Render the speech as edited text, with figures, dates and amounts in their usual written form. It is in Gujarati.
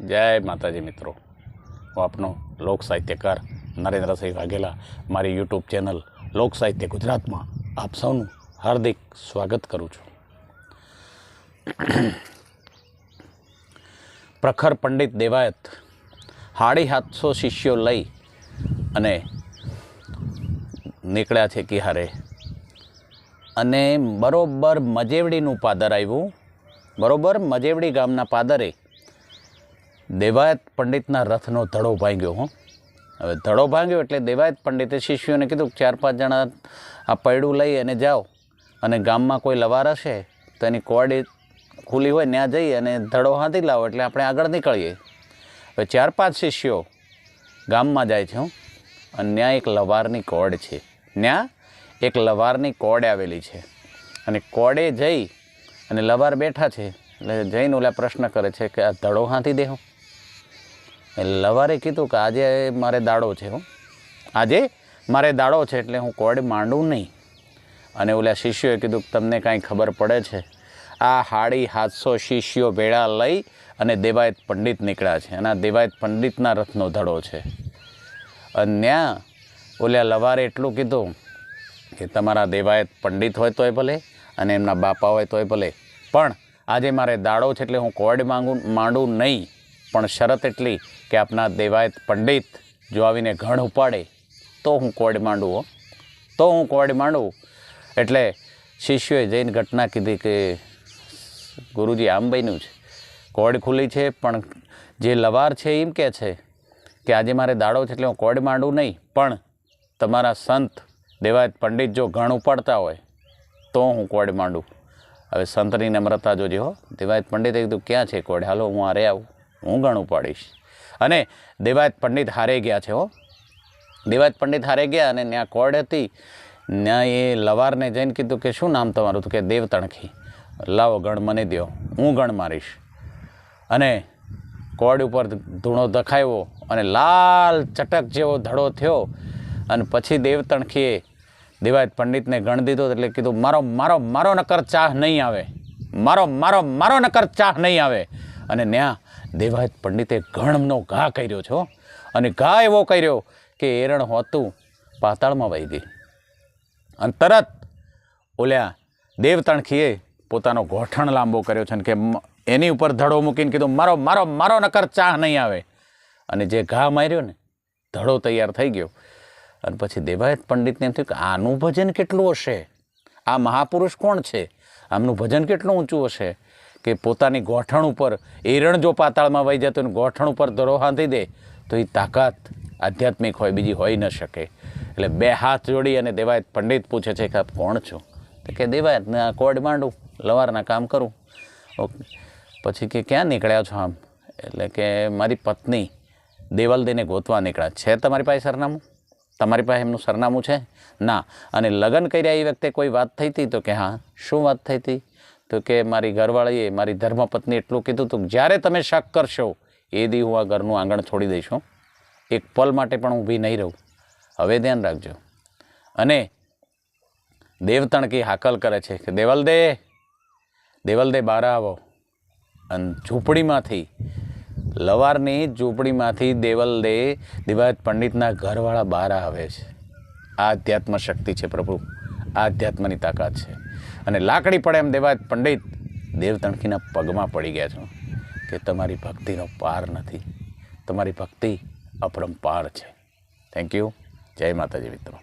જય માતાજી મિત્રો, હું આપનો લોક સાહિત્યકાર નરેન્દ્રસિંહ વાઘેલા મારી યુટ્યુબ ચેનલ લોક સાહિત્ય ગુજરાતમાં આપ સૌનું હાર્દિક સ્વાગત કરું છું. પ્રખર પંડિત દેવાયત 750 શિષ્યો લઈ અને નીકળ્યા છે કિહારે, અને બરોબર મજેવડીનું પાદર આવ્યું. બરોબર મજેવડી ગામના પાદરે દેવાયત પંડિતના રથનો ધડો ભાંગ્યો. હવે ધડો ભાંગ્યો એટલે દેવાયત પંડિતે શિષ્યોને કીધું 4-5 જણા આ પૈડું લઈ અને જાઓ, અને ગામમાં કોઈ લવાર હશે તો એની કોરડી ખુલ્લી હોય ત્યાં જઈ અને ધડો હાંધી લાવો એટલે આપણે આગળ નીકળીએ. હવે 4-5 શિષ્યો ગામમાં જાય છે, અને ત્યાં એક લવારની કોડ છે. ત્યાં એક લવારની કોડ આવેલી છે, અને કોડે જઈ અને લવાર બેઠા છે. એટલે જઈને ઓલા પ્રશ્ન કરે છે કે આ ધડો હાંથી દેહો. એટલે લવારે કીધું કે આજે મારે દાડો છે, આજે મારે દાડો છે એટલે હું કોડ માંડું નહીં. અને ઓલા શિષ્યોએ કીધું કે તમને કાંઈ ખબર પડે છે? આ 750 શિષ્યો ભેળા લઈ અને દેવાયત પંડિત નીકળ્યા છે, અને આ દેવાયત પંડિતના રથનો ધડો છે. અને ત્યાં ઓલા લવારે એટલું કીધું કે તમારા દેવાયત પંડિત હોય તોય ભલે અને એમના બાપા હોય તોય ભલે, પણ આજે મારે દાડો છે એટલે હું કોડ માંડું નહીં. પણ શરત એટલી કે આપના દેવાયત પંડિત જો આવીને ઘણ ઉપાડે તો હું કોડ માંડું, તો હું કોડ માંડું. એટલે શિષ્યોએ જઈને ઘટના કીધી કે ગુરુજી આમ બન્યું છે, કોડ ખુલ્લી છે, પણ જે લવાર છે એમ કહે છે કે આજે મારે દાડો છે એટલે હું કોડ માંડું નહીં, પણ તમારા સંત દેવાયત પંડિત જો ઘણ ઉપાડતા હોય તો હું કોડ માંડું. હવે સંતની નમ્રતા જોજે હો. દેવાયત પંડિતે કીધું ક્યાં છે કોડ? હાલો હું હારે આવું, હું ઘણ ઉપાડીશ. અને દેવાયત પંડિત હારે ગયા છે. દેવાયત પંડિત હારે ગયા, અને ત્યાં કોડ હતી. ત્યાં એ લવારને જઈને કીધું કે શું નામ તમારું? તો કે દેવતણખી. લાવો ગણ મને દો, હું ગણ મારીશ. અને કોડ ઉપર ધૂણો ધખાવ્યો અને લાલ ચટક જેવો ધડો થયો. અને પછી દેવતણખીએ દેવાયત પંડિતને ગણ દીધો. એટલે કીધું મારો મારો મારો નકર ચાહ નહીં આવે, મારો મારો મારો નકર ચાહ નહીં આવે. અને ત્યાં દેવાયત પંડિતે ઘણનો ઘા કર્યો છે, અને ઘા એવો કર્યો કે એરણ હોતું પાતાળમાં વહી ગઈ. અને તરત ઓલ્યા દેવતણખીએ પોતાનો ગોઠણ લાંબો કર્યો છે, કે એની ઉપર ધડો મૂકીને કીધું મારો મારો મારો નકર ચાહ નહીં આવે. અને જે ઘા માર્યો ને, ધડો તૈયાર થઈ ગયો. અને પછી દેવાયત પંડિતને એમ થયું કે આનું ભજન કેટલું હશે, આ મહાપુરુષ કોણ છે, આમનું ભજન કેટલું ઊંચું હશે કે પોતાની ગોઠણ ઉપર એરણ જો પાતાળમાં વહી જતો ને ગોઠણ ઉપર ધડો હાંધી દે તો એ તાકાત આધ્યાત્મિક હોય, બીજી હોઈ ન શકે. એટલે 2 હાથ જોડી અને દેવાયત પંડિત પૂછે છે કે આપ કોણ છો? તો કે દેવાયતને કોડ માંડું, લવારના કામ કરું. ઓકે. પછી કે ક્યાં નીકળ્યા છો આમ? એટલે કે મારી પત્ની દેવલદેને ગોતવા નીકળ્યા છે. તમારી પાસે સરનામું? તમારી પાસે એમનું સરનામું છે? ના. અને લગ્ન કર્યા એ વખતે કોઈ વાત થઈ હતી? તો કે હા. શું વાત થઈ હતી? તો કે મારી ઘરવાળીએ, મારી ધર્મપત્ની એટલું કીધું હતું કે જ્યારે તમે શક કરશો એ દી હું આ ઘરનું આંગણ છોડી દઈશું, એક પલ માટે પણ ઊભી નહીં રહું. હવે ધ્યાન રાખજો. અને દેવતણકી હાકલ કરે છે કે દેવલદે, દેવલદે બહાર આવો. અને ઝૂંપડીમાંથી, લવારની ઝૂંપડીમાંથી દેવલદે દેવાયત પંડિતના ઘરવાળા બહાર આવે છે. આ આધ્યાત્મ શક્તિ છે પ્રભુ, આ આધ્યાત્મની તાકાત છે. અને લાકડી પડે એમ દેવાયત પંડિત દેવતણખીના પગમાં પડી ગયા છો કે તમારી ભક્તિનો પાર નથી, તમારી ભક્તિ અપરંપાર છે. Thank you. જય માતાજી મિત્રો.